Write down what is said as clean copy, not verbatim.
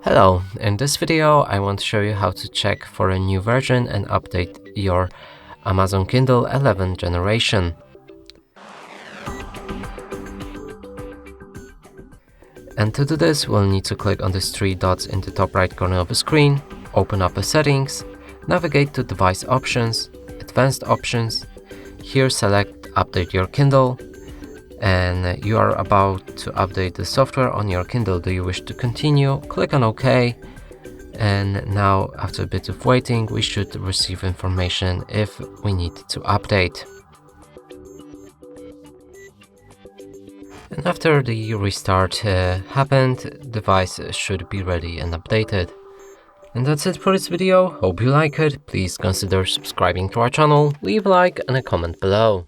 Hello, in this video I want to show you how to check for a new version and update your Amazon Kindle 11th generation. And to do this, we'll need to click on these three dots in the top right corner of the screen, open up the settings, navigate to Device Options, Advanced Options. Here select Update your Kindle, and you are about to update the software on your Kindle. Do you wish to continue? Click on OK. And now, after a bit of waiting, we should receive information if we need to update. And after the restart happened, device should be ready and updated. And that's it for this video. Hope you like it. Please consider subscribing to our channel, leave a like and a comment below.